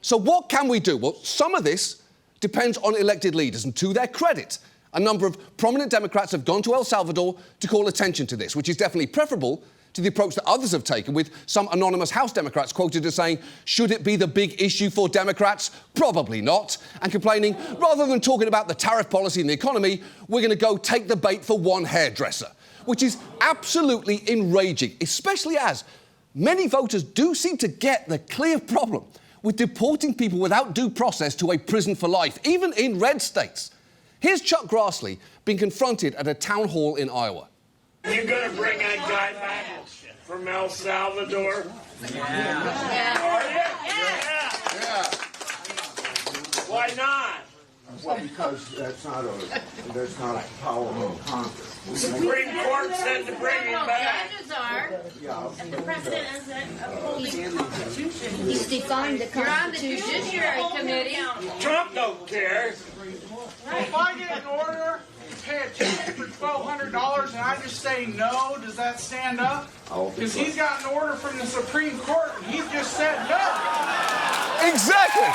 So what can we do? Well, some of this depends on elected leaders, and to their credit, a number of prominent Democrats have gone to El Salvador to call attention to this, which is definitely preferable to the approach that others have taken, with some anonymous House Democrats quoted as saying, should it be the big issue for Democrats? Probably not. And complaining, rather than talking about the tariff policy and the economy, we're going to go take the bait for one hairdresser, which is absolutely enraging, especially as many voters do seem to get the clear problem with deporting people without due process to a prison for life, even in red states. Here's Chuck Grassley being confronted at a town hall in Iowa. You gonna bring that guy back from El Salvador? Yeah. Yeah. Why not? Well, because that's not a power of Congress. The Supreme Court said to bring him back. Judges are, and the president isn't upholding the Constitution. He's defined the You're on the Constitution. Judiciary Committee. Trump don't care. If I get an order to pay a ticket for $1,200 and I just say no, does that stand up? Because he's got an order from the Supreme Court and he just said no. Exactly.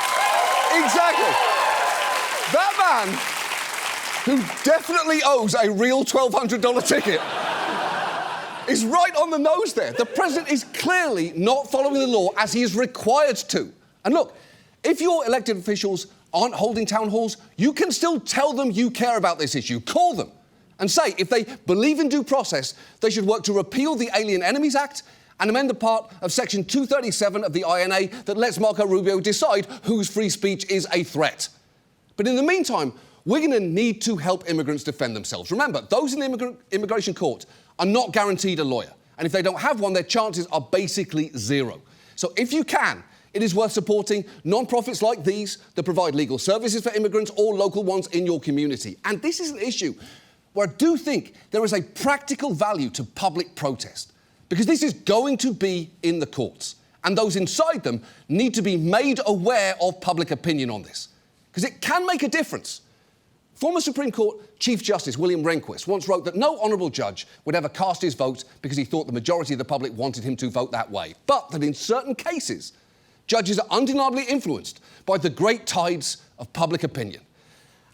That man, who definitely owes a real $1,200 ticket, is right on the nose there. The president is clearly not following the law as he is required to. And look, if your elected officials aren't holding town halls, you can still tell them you care about this issue. Call them and say if they believe in due process, they should work to repeal the Alien Enemies Act and amend the part of Section 237 of the INA that lets Marco Rubio decide whose free speech is a threat. But in the meantime, we're going to need to help immigrants defend themselves. Remember, those in the immigration court are not guaranteed a lawyer. And if they don't have one, their chances are basically zero. So if you can, it is worth supporting non-profits like these that provide legal services for immigrants or local ones in your community. And this is an issue where I do think there is a practical value to public protest, because this is going to be in the courts, and those inside them need to be made aware of public opinion on this, because it can make a difference. Former Supreme Court Chief Justice William Rehnquist once wrote that no honourable judge would ever cast his vote because he thought the majority of the public wanted him to vote that way, but that in certain cases, judges are undeniably influenced by the great tides of public opinion.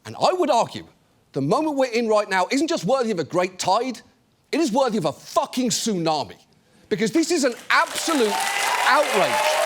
And I would argue the moment we're in right now isn't just worthy of a great tide, it is worthy of a fucking tsunami. Because this is an absolute outrage.